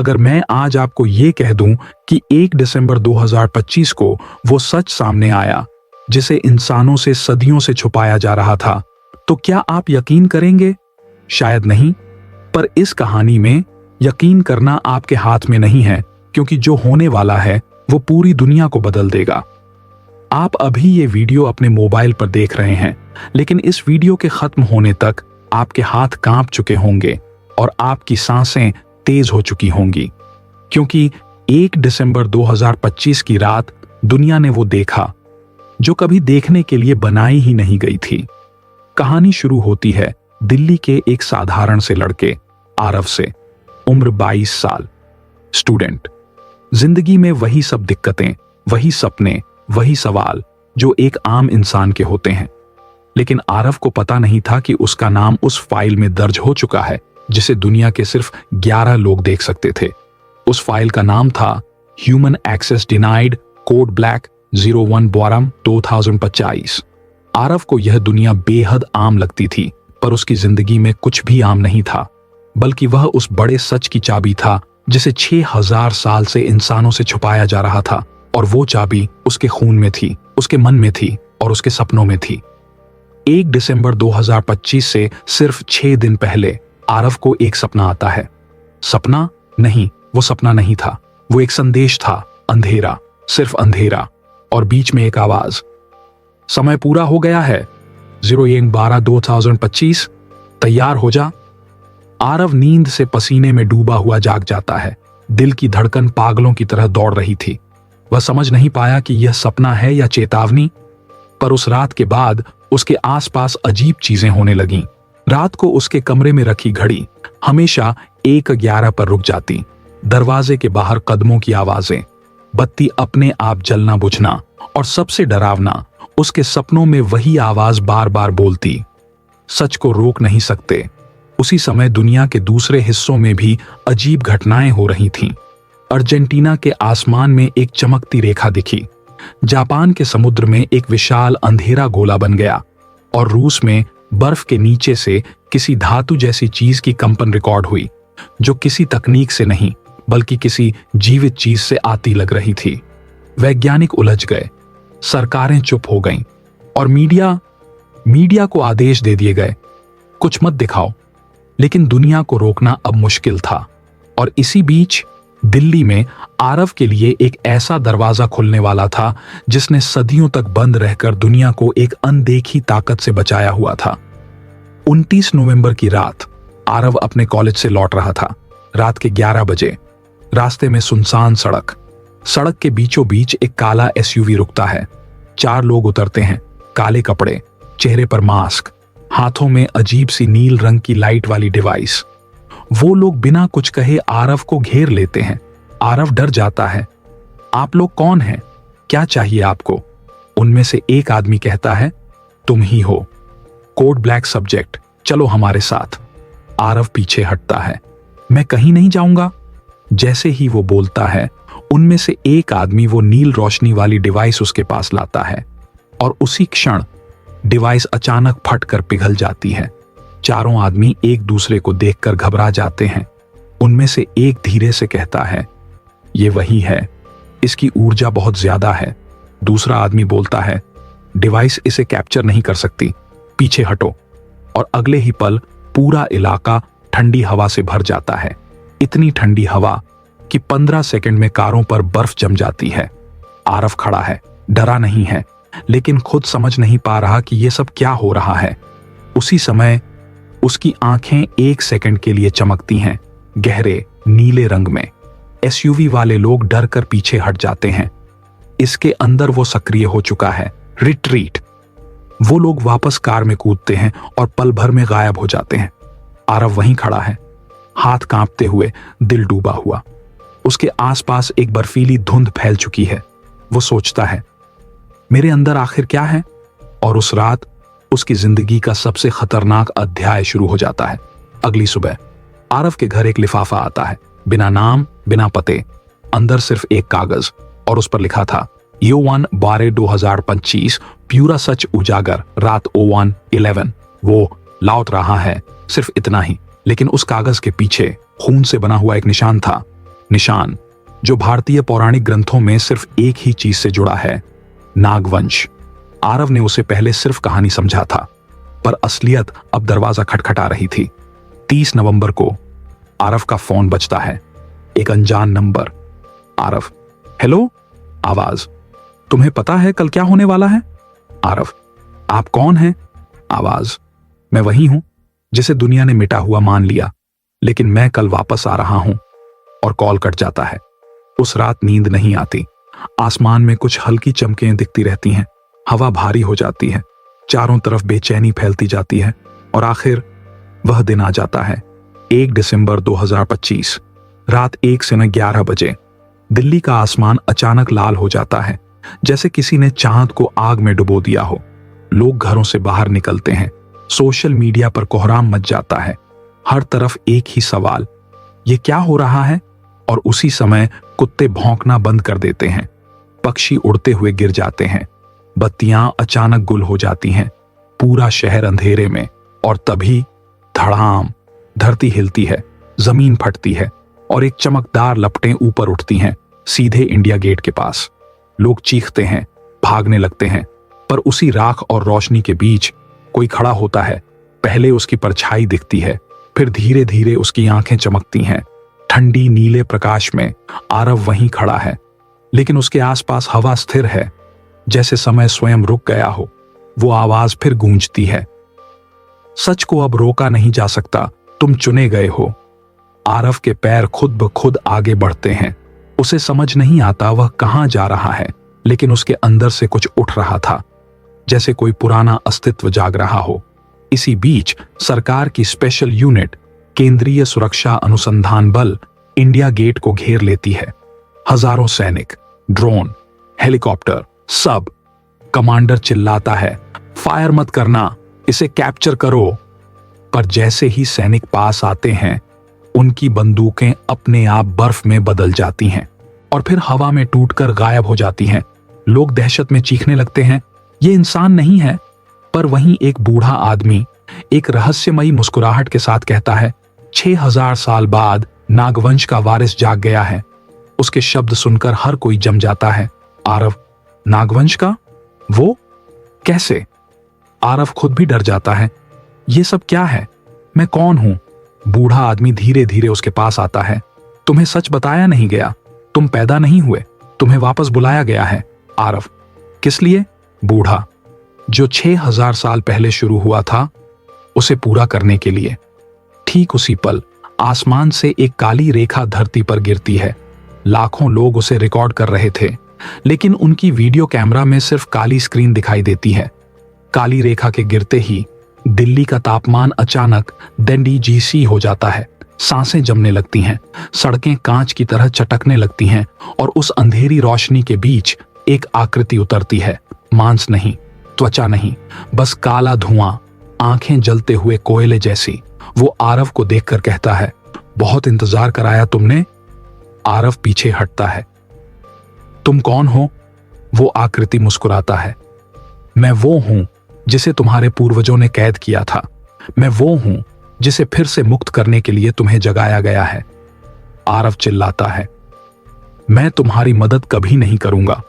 अगर मैं आज आपको ये कह दूं कि 1 दिसंबर 2025 को वो सच सामने आया जिसे इंसानों से सदियों से छुपाया जा रहा था, तो क्या आप यकीन करेंगे? शायद नहीं। पर इस कहानी में यकीन करना आपके हाथ में नहीं है, क्योंकि जो होने वाला है वो पूरी दुनिया को बदल देगा। आप अभी ये वीडियो अपने मोबाइल पर देख रहे हैं, लेकिन इस वीडियो के खत्म होने तक आपके हाथ कांप चुके होंगे और आपकी सांसें तेज हो चुकी होंगी, क्योंकि 1 दिसंबर 2025 की रात दुनिया ने वो देखा जो कभी देखने के लिए बनाई ही नहीं गई थी। कहानी शुरू होती है दिल्ली के एक साधारण से लड़के आरव से। उम्र 22 साल, स्टूडेंट। जिंदगी में वही सब दिक्कतें, वही सपने, वही सवाल जो एक आम इंसान के होते हैं। लेकिन आरव को पता नहीं था कि उसका नाम उस फाइल में दर्ज हो चुका है जिसे दुनिया के सिर्फ 11 लोग देख सकते थे। उस फाइल का नाम था human access denied code black 01 बॉरम 2025। आरव को यह दुनिया बेहद आम लगती थी, पर उसकी जिंदगी में कुछ भी आम नहीं था, बल्कि वह उस बड़े सच की चाबी था जिसे 6000 साल से इंसानों से छुपाया जा रहा था। और वो चाबी उसके खून में थी, उसके मन में थी और उसके सपनों में थी। 1 दिसंबर 2025 से सिर्फ 6 दिन पहले आरव को एक सपना आता है। सपना नहीं, वो सपना नहीं था, वो एक संदेश था। अंधेरा, सिर्फ अंधेरा, और बीच में एक आवाज, समय पूरा हो गया है, 01/12/2025, तैयार हो जा। आरव नींद से पसीने में डूबा हुआ जाग जाता है। दिल की धड़कन पागलों की तरह दौड़ रही थी। वह समझ नहीं पाया कि यह सपना है या चेतावनी। पर उस रात के बाद उसके आसपास अजीब चीजें होने लगीं। रात को उसके कमरे में रखी घड़ी हमेशा 1:11 पर रुक जाती। दरवाजे के बाहर कदमों की आवाजें, बत्ती अपने आप जलना बुझना, और सबसे डरावना, उसके सपनों में वही आवाज बार बार बोलती, सच को रोक नहीं सकते। उसी समय दुनिया के दूसरे हिस्सों में भी अजीब घटनाएं हो रही थीं। अर्जेंटीना के आसमान में एक चमकती रेखा दिखी, जापान के समुद्र में एक विशाल अंधेरा गोला बन गया, और रूस में बर्फ के नीचे से किसी धातु जैसी चीज की कंपन रिकॉर्ड हुई, जो किसी तकनीक से नहीं बल्कि किसी जीवित चीज से आती लग रही थी। वैज्ञानिक उलझ गए, सरकारें चुप हो गईं, और मीडिया को आदेश दे दिए गए, कुछ मत दिखाओ। लेकिन दुनिया को रोकना अब मुश्किल था। और इसी बीच दिल्ली में आरव के लिए एक ऐसा दरवाजा खुलने वाला था जिसने सदियों तक बंद रहकर दुनिया को एक अनदेखी ताकत से बचाया हुआ था। 29 नवंबर की रात आरव अपने कॉलेज से लौट रहा था। रात के 11 बजे रास्ते में सुनसान सड़क के बीचों बीच एक काला एसयूवी रुकता है। 4 लोग उतरते हैं, काले कपड़े, चेहरे पर मास्क, हाथों में अजीब सी नील रंग की लाइट वाली डिवाइस। वो लोग बिना कुछ कहे आरव को घेर लेते हैं। आरव डर जाता है। आप लोग कौन हैं? क्या चाहिए आपको? उनमें से एक आदमी कहता है, तुम ही हो, कोड ब्लैक सब्जेक्ट, चलो हमारे साथ। आरव पीछे हटता है। मैं कहीं नहीं जाऊंगा। जैसे ही वो बोलता है, उनमें से एक आदमी वो नील रोशनी वाली डिवाइस उसके पास लाता है, और उसी क्षण डिवाइस अचानक फटकर पिघल जाती है। चारों आदमी एक दूसरे को देखकर घबरा जाते हैं। उनमें से एक धीरे से कहता है, ये वही है, इसकी ऊर्जा बहुत ज्यादा है। दूसरा आदमी बोलता है, डिवाइस इसे कैप्चर नहीं कर सकती, पीछे हटो। और अगले ही पल पूरा इलाका ठंडी हवा से भर जाता है। इतनी ठंडी हवा कि 15 सेकंड में कारों पर बर्फ जम जाती है। आरव खड़ा है, डरा नहीं है, लेकिन खुद समझ नहीं पा रहा कि यह सब क्या हो रहा है। उसी समय उसकी आंखें 1 सेकंड के लिए चमकती हैं, गहरे नीले रंग में। एसयूवी वाले लोग डर कर पीछे हट जाते हैं। इसके अंदर वो सक्रिय हो चुका है, रिट्रीट। वो लोग वापस कार में कूदते हैं और पल भर में गायब हो जाते हैं। आरव वहीं खड़ा है, हाथ कांपते हुए, दिल डूबा हुआ। उसके आसपास एक बर्फीली धुंध फैल चुकी है। वो सोचता है, मेरे अंदर आखिर क्या है? और उस रात उसकी जिंदगी का सबसे खतरनाक अध्याय शुरू हो जाता है। अगली सुबह आरव के घर एक लिफाफा आता है, बिना नाम, बिना पते, अंदर सिर्फ एक कागज, और उस पर लिखा था, यो1 12/2025 प्यूरा सच उजागर रात 01:11। वो लौट रहा है, सिर्फ इतना ही। लेकिन उस कागज के पीछे खून से बना हुआ एक निशान था, निशान जो भारतीय पौराणिक ग्रंथों में सिर्फ एक ही चीज से जुड़ा है, नागवंश। आरव ने उसे पहले सिर्फ कहानी समझा था, पर असलियत अब दरवाजा खटखटा रही थी। 30 नवंबर को आरव का फोन बजता है। एक अनजान नंबर। आरव, हेलो। आवाज, तुम्हें पता है कल क्या होने वाला है? आरव, आप कौन हैं? आवाज, मैं वही हूं जिसे दुनिया ने मिटा हुआ मान लिया, लेकिन मैं कल वापस आ रहा हूं। और कॉल कट जाता है। उस रात नींद नहीं आती। आसमान में कुछ हल्की चमकें दिखती रहती हैं। हवा भारी हो जाती है। चारों तरफ बेचैनी फैलती जाती है और आखिर वह दिन आ जाता है। 1 दिसंबर 2025 रात 1 से 11 बजे दिल्ली का आसमान अचानक लाल हो जाता है, जैसे किसी ने चांद को आग में डुबो दिया हो। लोग घरों से बाहर निकलते हैं। सोशल मीडिया पर कोहराम मच जाता है। हर तरफ एक ही सवाल, ये क्या हो रहा है? और उसी समय कुत्ते भौंकना बंद कर देते हैं। पक्षी उड़ते हुए गिर जाते हैं। बत्तियां अचानक गुल हो जाती हैं। पूरा शहर अंधेरे में। और तभी धड़ाम, धरती हिलती है, जमीन फटती है और एक चमकदार लपटें ऊपर उठती हैं, सीधे इंडिया गेट के पास। लोग चीखते हैं, भागने लगते हैं, पर उसी राख और रोशनी के बीच कोई खड़ा होता है। पहले उसकी परछाई दिखती है, फिर धीरे धीरे उसकी आंखें चमकती हैं। ठंडी नीले प्रकाश में आरव वहीं खड़ा है, लेकिन उसके आसपास हवा स्थिर है, जैसे समय स्वयं रुक गया हो। वो आवाज फिर गूंजती है, सच को अब रोका नहीं जा सकता, तुम चुने गए हो। आरव के पैर खुद ब खुद आगे बढ़ते हैं। उसे समझ नहीं आता वह कहां जा रहा है, लेकिन उसके अंदर से कुछ उठ रहा था, जैसे कोई पुराना अस्तित्व जाग रहा हो। इसी बीच सरकार की स्पेशल यूनिट केंद्रीय सुरक्षा अनुसंधान बल इंडिया गेट को घेर लेती है। हजारों सैनिक, ड्रोन, हेलीकॉप्टर, सब। कमांडर चिल्लाता है, फायर मत करना, इसे कैप्चर करो। पर जैसे ही सैनिक पास आते हैं, उनकी बंदूकें अपने आप बर्फ में बदल जाती हैं और फिर हवा में टूटकर गायब हो जाती हैं। लोग दहशत में चीखने लगते हैं, ये इंसान नहीं है। पर वहीं एक बूढ़ा आदमी एक रहस्यमयी मुस्कुराहट के साथ कहता है, 6000 साल बाद नागवंश का वारिस जाग गया है। उसके शब्द सुनकर हर कोई जम जाता है। आरव, नागवंश का? वो कैसे? आरव खुद भी डर जाता है। ये सब क्या है? मैं कौन हूं? बूढ़ा आदमी धीरे धीरे उसके पास आता है। तुम्हें सच बताया नहीं गया, तुम पैदा नहीं हुए, तुम्हें वापस बुलाया गया है। आरव, किस लिए? बूढ़ा, जो 6000 साल पहले शुरू हुआ था, उसे पूरा करने के लिए। ठीक उसी पल आसमान से एक काली रेखा धरती पर गिरती है। लाखों लोग उसे रिकॉर्ड कर रहे थे, लेकिन उनकी वीडियो कैमरा में सिर्फ काली स्क्रीन दिखाई देती है। काली रेखा के गिरते ही दिल्ली का तापमान अचानक DGC हो जाता है। सांसें जमने लगती हैं, सड़कें कांच की तरह चटकने लगती हैं और उस अंधेरी रोशनी के बीच एक आकृति उतरती है। मांस नहीं, त्वचा नहीं, बस काला धुआं, आंखें जलते हुए कोयले जैसी। वो आरव को देखकर कहता है, बहुत इंतजार कराया तुमने। आरव पीछे हटता है। तुम कौन हो? वो आकृति मुस्कुराता है। मैं वो हूं जिसे तुम्हारे पूर्वजों ने कैद किया था। मैं वो हूं जिसे फिर से मुक्त करने के लिए तुम्हें जगाया गया है। आरव चिल्लाता है, मैं तुम्हारी मदद कभी नहीं करूंगा।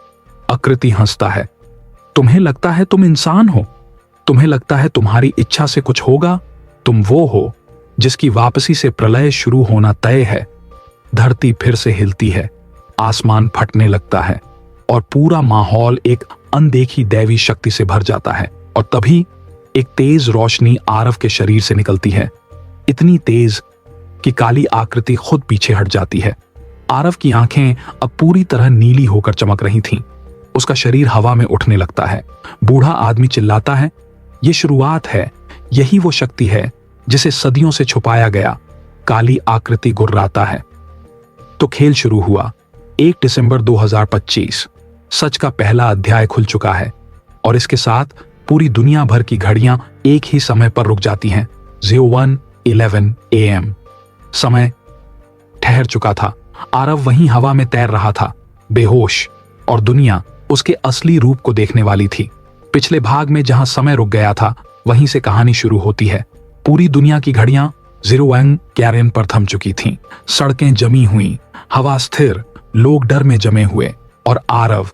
आकृति हंसता है। तुम्हें लगता है तुम इंसान हो? तुम्हें लगता है तुम्हारी इच्छा से कुछ होगा? तुम वो हो जिसकी वापसी से प्रलय शुरू होना तय है। धरती फिर से हिलती है, आसमान फटने लगता है और पूरा माहौल एक अनदेखी दैवी शक्ति से भर जाता है। और तभी एक तेज रोशनी आरव के शरीर से निकलती है, इतनी तेज कि काली आकृति खुद पीछे हट जाती है। आरव की आंखें अब पूरी तरह नीली होकर चमक रही थीं। उसका शरीर हवा में उठने लगता है। बूढ़ा आदमी चिल्लाता है, ये शुरुआत है, यही वो शक्ति है जिसे सदियों से छुपाया गया। काली आकृति गुर्राता है। तो खेल शुरू हुआ। 1 दिसंबर 2025 सच का पहला अध्याय खुल चुका है और इसके साथ पूरी दुनिया भर की घड़ियां एक ही समय पर रुक जाती हैं। 01:11 AM। समय ठहर चुका था। आरव वहीं हवा में तैर रहा था, बेहोश, और दुनिया उसके असली रूप को देखने वाली थी। पिछले भाग में जहां समय रुक गया था, वहीं से कहानी शुरू होती है। पूरी दुनिया की घड़ियां जिरुआंग कैरेन पर थम चुकी थीं। सड़कें जमी हुई, हवा स्थिर, लोग डर में जमे हुए, और आरव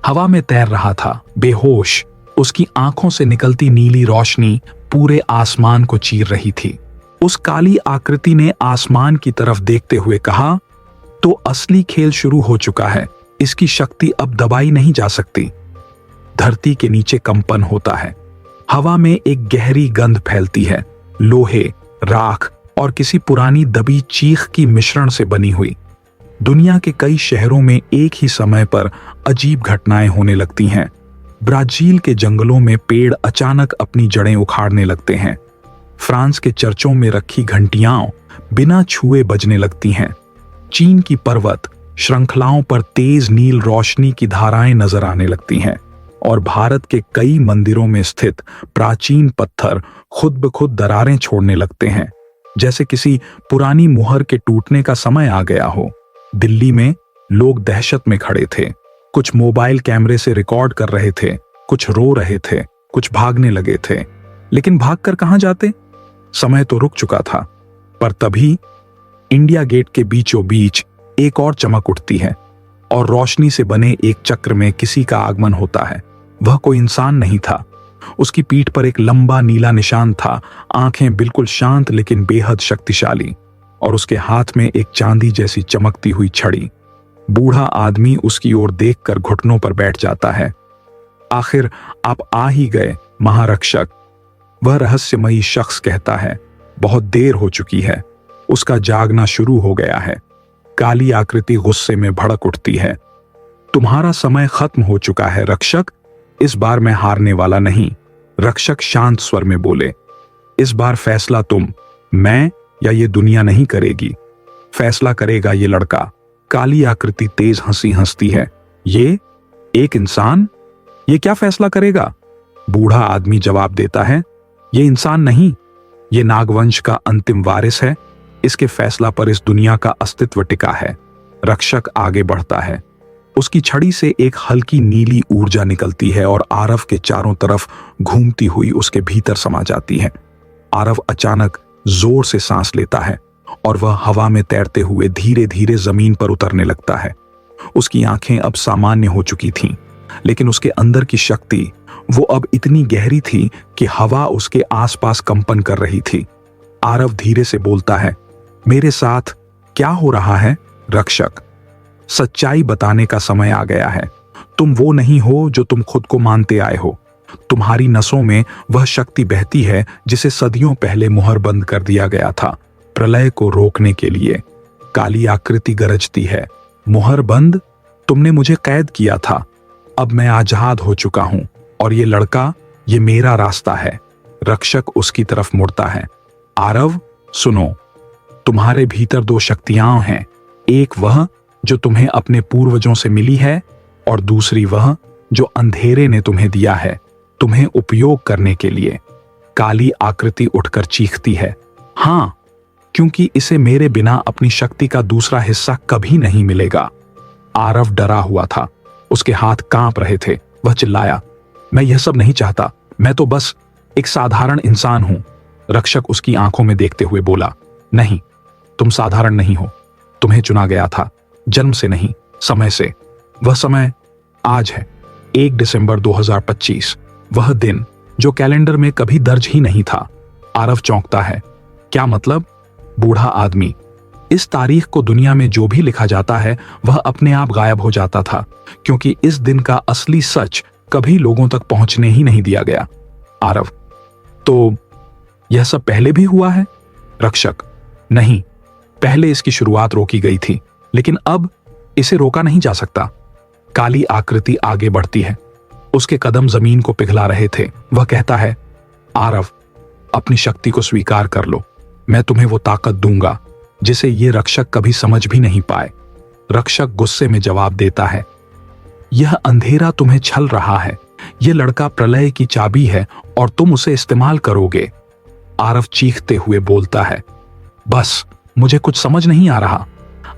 हवा में तैर रहा था, बेहोश। उसकी आंखों से निकलती नीली रोशनी पूरे आसमान को चीर रही थी। उस काली आकृति ने आसमान की तरफ देखते हुए कहा, तो असली खेल शुरू हो चुका है। इसकी शक्ति अब दबाई नहीं जा सकती। धरती के नीचे कंपन होता है। हवा में एक गहरी गंध फैलती है, लोहे, राख और किसी पुरानी दबी चीख की मिश्रण से बनी हुई। दुनिया के कई शहरों में एक ही समय पर अजीब घटनाएं होने लगती हैं। ब्राजील के जंगलों में पेड़ अचानक अपनी जड़ें उखाड़ने लगते हैं। फ्रांस के चर्चों में रखी घंटियां बिना छुए बजने लगती हैं। चीन की पर्वत श्रृंखलाओं पर तेज नील रोशनी की धाराएं नजर आने लगती हैं, और भारत के कई मंदिरों में स्थित प्राचीन पत्थर खुद ब खुद दरारें छोड़ने लगते हैं, जैसे किसी पुरानी मुहर के टूटने का समय आ गया हो। दिल्ली में लोग दहशत में खड़े थे। कुछ मोबाइल कैमरे से रिकॉर्ड कर रहे थे, कुछ रो रहे थे, कुछ भागने लगे थे। लेकिन भागकर कहां जाते? समय तो रुक चुका था। पर तभी इंडिया गेट के बीचों बीच एक और चमक उठती है, और रोशनी से बने एक चक्र में किसी का आगमन होता है। वह कोई इंसान नहीं था। उसकी पीठ पर एक लंबा नीला निशान था, आंखें बिल्कुल शांत लेकिन बेहद शक्तिशाली, और उसके हाथ में एक चांदी जैसी चमकती हुई छड़ी। बूढ़ा आदमी उसकी ओर देखकर घुटनों पर बैठ जाता है। आखिर आप आ ही गए महारक्षक, वह रहस्यमयी शख्स कहता है। बहुत देर हो चुकी है। उसका जागना शुरू हो गया है। काली आकृति गुस्से में भड़क उठती है। तुम्हारा समय खत्म हो चुका है रक्षक। इस बार मैं हारने वाला नहीं। रक्षक शांत स्वर में बोले, इस बार फैसला तुम, मैं या ये दुनिया नहीं करेगी। फैसला करेगा ये लड़का। काली आकृति तेज हंसी हंसती है। ये एक इंसान, ये क्या फैसला करेगा? बूढ़ा आदमी जवाब देता है, ये इंसान नहीं, ये नागवंश का अंतिम वारिस है। इसके फैसला पर इस दुनिया का अस्तित्व टिका है। रक्षक आगे बढ़ता है। उसकी छड़ी से एक हल्की नीली ऊर्जा निकलती है और आरव के चारों तरफ घूमती हुई उसके भीतर समा जाती है। आरव अचानक जोर से सांस लेता है और वह हवा में तैरते हुए धीरे धीरे जमीन पर उतरने लगता है। उसकी आंखें अब सामान्य हो चुकी थीं, लेकिन उसके अंदर की शक्ति वो अब इतनी गहरी थी कि हवा उसके आसपास कंपन कर रही थी। आरव धीरे से बोलता है, मेरे साथ क्या हो रहा है रक्षक? सच्चाई बताने का समय आ गया है। तुम वो नहीं हो जो तुम खुद को मानते आए हो। तुम्हारी नसों में वह शक्ति बहती है जिसे सदियों पहले मुहरबंद कर दिया गया था, प्रलय को रोकने के लिए। काली आकृति गरजती है, मुहरबंद? तुमने मुझे कैद किया था। अब मैं आजाद हो चुका हूं, और ये लड़का, ये मेरा रास्ता है। रक्षक उसकी तरफ मुड़ता है। आरव सुनो, तुम्हारे भीतर दो शक्तियां हैं। एक वह जो तुम्हें अपने पूर्वजों से मिली है, और दूसरी वह जो अंधेरे ने तुम्हें दिया है, तुम्हें उपयोग करने के लिए। काली आकृति उठकर चीखती है, हां, क्योंकि इसे मेरे बिना अपनी शक्ति का दूसरा हिस्सा कभी नहीं मिलेगा। आरव डरा हुआ था। उसके हाथ कांप रहे थे। वह चिल्लाया, मैं यह सब नहीं चाहता। मैं तो बस एक साधारण इंसान हूं। रक्षक उसकी आंखों में देखते हुए बोला, नहीं, तुम साधारण नहीं हो। तुम्हें चुना गया था, जन्म से नहीं, समय से। वह समय आज है, 1 दिसंबर 2025। वह दिन जो कैलेंडर में कभी दर्ज ही नहीं था। आरव चौंकता है। क्या मतलब? बूढ़ा आदमी, इस तारीख को दुनिया में जो भी लिखा जाता है वह अपने आप गायब हो जाता था, क्योंकि इस दिन का असली सच कभी लोगों तक पहुंचने ही नहीं दिया गया। आरव, तो यह सब पहले भी हुआ है? रक्षक, नहीं, पहले इसकी शुरुआत रोकी गई थी, लेकिन अब इसे रोका नहीं जा सकता। काली आकृति आगे बढ़ती है। उसके कदम जमीन को पिघला रहे थे। वह कहता है, आरव, अपनी शक्ति को स्वीकार कर लो। मैं तुम्हें वो ताकत दूंगा जिसे ये रक्षक कभी समझ भी नहीं पाए। रक्षक गुस्से में जवाब देता है, यह अंधेरा तुम्हें छल रहा है। यह लड़का प्रलय की चाबी है और तुम उसे इस्तेमाल करोगे। आरव चीखते हुए बोलता है, बस मुझे कुछ समझ नहीं आ रहा।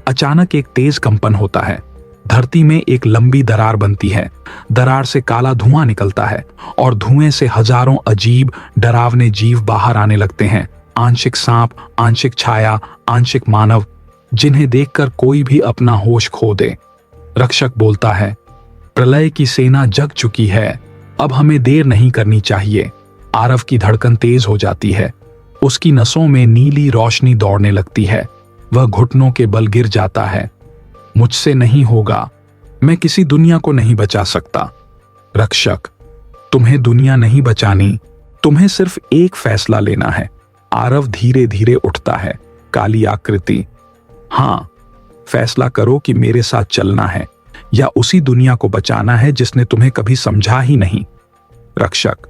अचानक एक तेज कंपन होता है। धरती में एक लंबी दरार बनती है। दरार से काला धुआं निकलता है और धुएं से हजारों अजीब डरावने जीव बाहर आने लगते हैं। आंशिक सांप, आंशिक छाया, आंशिक मानव, जिन्हें देखकर कोई भी अपना होश खो दे। रक्षक बोलता है, प्रलय की सेना जग चुकी है, अब हमें देर नहीं करनी चाहिए। आरव की धड़कन तेज हो जाती है, उसकी नसों में नीली रोशनी दौड़ने लगती है। वह घुटनों के बल गिर जाता है। मुझसे नहीं होगा, मैं किसी दुनिया को नहीं बचा सकता। रक्षक, तुम्हें दुनिया नहीं बचानी, तुम्हें सिर्फ एक फैसला लेना है। आरव धीरे धीरे उठता है। काली आकृति, हां, फैसला करो कि मेरे साथ चलना है या उसी दुनिया को बचाना है जिसने तुम्हें कभी समझा ही नहीं। रक्षक,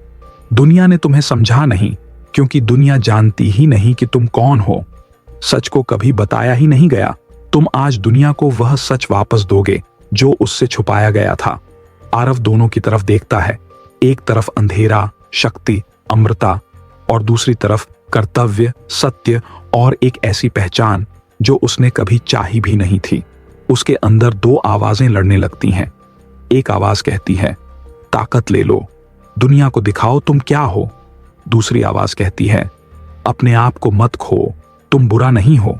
दुनिया ने तुम्हें समझा नहीं, क्योंकि दुनिया जानती ही नहीं कि तुम कौन हो। सच को कभी बताया ही नहीं गया। तुम आज दुनिया को वह सच वापस दोगे जो उससे छुपाया गया था। आरव दोनों की तरफ देखता है। एक तरफ अंधेरा, शक्ति, अमृता, और दूसरी तरफ कर्तव्य, सत्य और एक ऐसी पहचान जो उसने कभी चाही भी नहीं थी। उसके अंदर दो आवाजें लड़ने लगती हैं। एक आवाज कहती है, ताकत ले लो, दुनिया को दिखाओ तुम क्या हो। दूसरी आवाज कहती है, अपने आप को मत खो, तुम बुरा नहीं हो।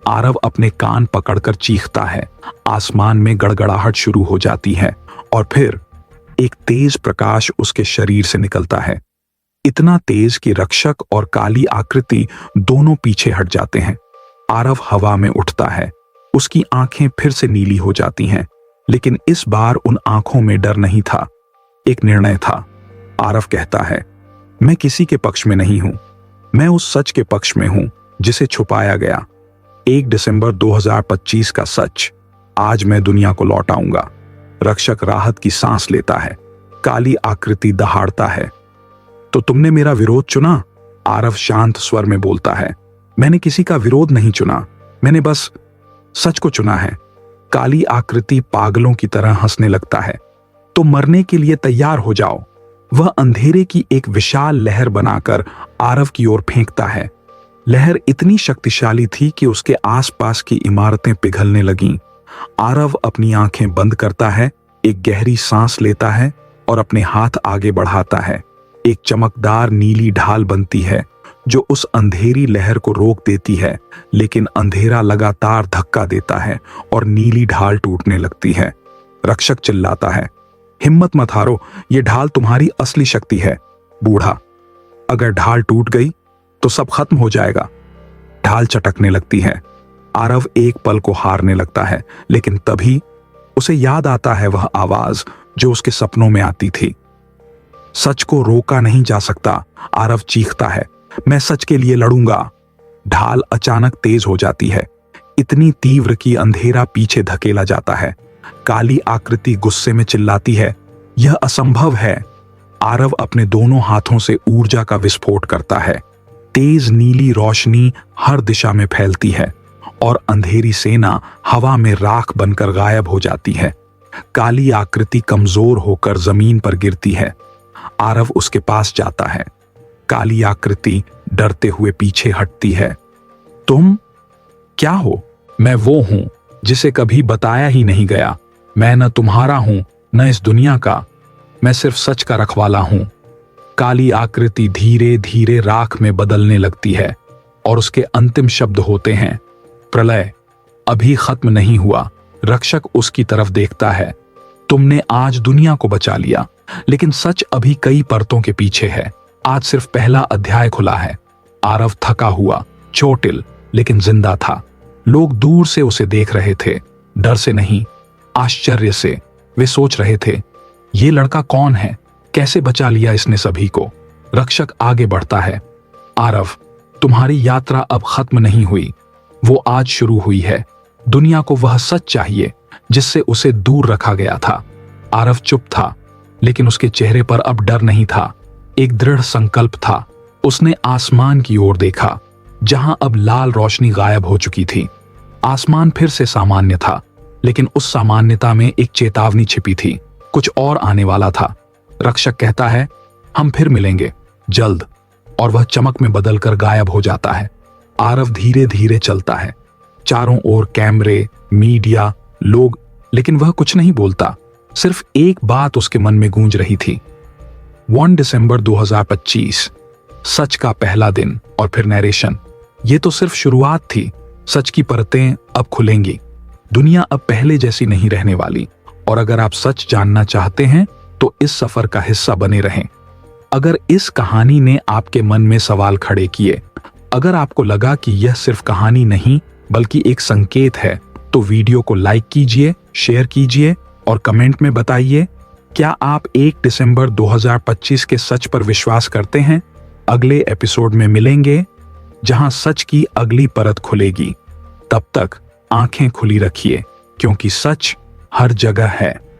आरव अपने कान पकड़कर चीखता है। आसमान में गड़गड़ाहट शुरू हो जाती है और फिर एक तेज प्रकाश उसके शरीर से निकलता है, इतना तेज कि रक्षक और काली आकृति दोनों पीछे हट जाते हैं। आरव हवा में उठता है। उसकी आंखें फिर से नीली हो जाती हैं, लेकिन इस बार उन आंखों में डर नहीं था, एक निर्णय था। आरव कहता है, मैं किसी के पक्ष में नहीं हूं, मैं उस सच के पक्ष में हूं जिसे छुपाया गया। 1 दिसंबर 2025 का सच, आज मैं दुनिया को लौटाऊंगा। रक्षक राहत की सांस लेता है। काली आकृति दहाड़ता है, तो तुमने मेरा विरोध चुना? आरव शांत स्वर में बोलता है, मैंने किसी का विरोध नहीं चुना, मैंने बस सच को चुना है। काली आकृति पागलों की तरह हंसने लगता है, तो मरने के लिए तैयार हो जाओ। वह अंधेरे की एक विशाल लहर बनाकर आरव की ओर फेंकता है। लहर इतनी शक्तिशाली थी कि उसके आसपास की इमारतें पिघलने लगीं। आरव अपनी आंखें बंद करता है, एक गहरी सांस लेता है और अपने हाथ आगे बढ़ाता है। एक चमकदार नीली ढाल बनती है जो उस अंधेरी लहर को रोक देती है, लेकिन अंधेरा लगातार धक्का देता है और नीली ढाल टूटने लगती है। रक्षक चिल्लाता है, हिम्मत मत हारो, ये ढाल तुम्हारी असली शक्ति है। बूढ़ा, अगर ढाल टूट गई तो सब खत्म हो जाएगा। ढाल चटकने लगती है। आरव एक पल को हारने लगता है, लेकिन तभी उसे याद आता है वह आवाज जो उसके सपनों में आती थी। सच को रोका नहीं जा सकता, आरव चीखता है, मैं सच के लिए लड़ूंगा। ढाल अचानक तेज हो जाती है, इतनी तीव्र कि अंधेरा पीछे धकेला जाता है। काली आकृति गुस्से में चिल्लाती है, यह असंभव है। आरव अपने दोनों हाथों से ऊर्जा का विस्फोट करता है। तेज नीली रोशनी हर दिशा में फैलती है और अंधेरी सेना हवा में राख बनकर गायब हो जाती है। काली आकृति कमजोर होकर जमीन पर गिरती है। आरव उसके पास जाता है। काली आकृति डरते हुए पीछे हटती है। तुम क्या हो? मैं वो हूं जिसे कभी बताया ही नहीं गया। मैं न तुम्हारा हूं न इस दुनिया का, मैं सिर्फ सच का रखवाला हूं। काली आकृति धीरे धीरे राख में बदलने लगती है और उसके अंतिम शब्द होते हैं, प्रलय अभी खत्म नहीं हुआ। रक्षक उसकी तरफ देखता है, तुमने आज दुनिया को बचा लिया, लेकिन सच अभी कई परतों के पीछे है। आज सिर्फ पहला अध्याय खुला है। आरव थका हुआ, चोटिल, लेकिन जिंदा था। लोग दूर से उसे देख रहे थे, डर से नहीं, आश्चर्य से। वे सोच रहे थे, ये लड़का कौन है, कैसे बचा लिया इसने सभी को। रक्षक आगे बढ़ता है, आरव तुम्हारी यात्रा अब खत्म नहीं हुई, वो आज शुरू हुई है। दुनिया को वह सच चाहिए जिससे उसे दूर रखा गया था। आरव चुप था, लेकिन उसके चेहरे पर अब डर नहीं था, एक दृढ़ संकल्प था। उसने आसमान की ओर देखा, जहां अब लाल रोशनी गायब हो चुकी थी। आसमान फिर से सामान्य था, लेकिन उस सामान्यता में एक चेतावनी छिपी थी, कुछ और आने वाला था। रक्षक कहता है, हम फिर मिलेंगे जल्द, और वह चमक में बदलकर गायब हो जाता है। आरव धीरे धीरे चलता है, चारों ओर कैमरे, मीडिया, लोग, लेकिन वह कुछ नहीं बोलता। सिर्फ एक बात उसके मन में गूंज रही थी, 1 दिसंबर 2025, सच का पहला दिन और फिर नरेशन। ये तो सिर्फ शुरुआत थी। सच की परतें अब खुलेंगी। दुनिया अब पहले जैसी नहीं रहने वाली। और अगर आप सच जानना चाहते हैं तो इस सफर का हिस्सा बने रहें। अगर इस कहानी ने आपके मन में सवाल खड़े किए, अगर आपको लगा कि यह सिर्फ कहानी नहीं बल्कि एक संकेत है, तो वीडियो को लाइक कीजिए, शेयर कीजिए और कमेंट में बताइए, क्या आप 1 दिसंबर 2025 के सच पर विश्वास करते हैं? अगले एपिसोड में मिलेंगे जहां सच की अगली परत खुलेगी। तब तक आंखें खुली रखिए, क्योंकि सच हर जगह है।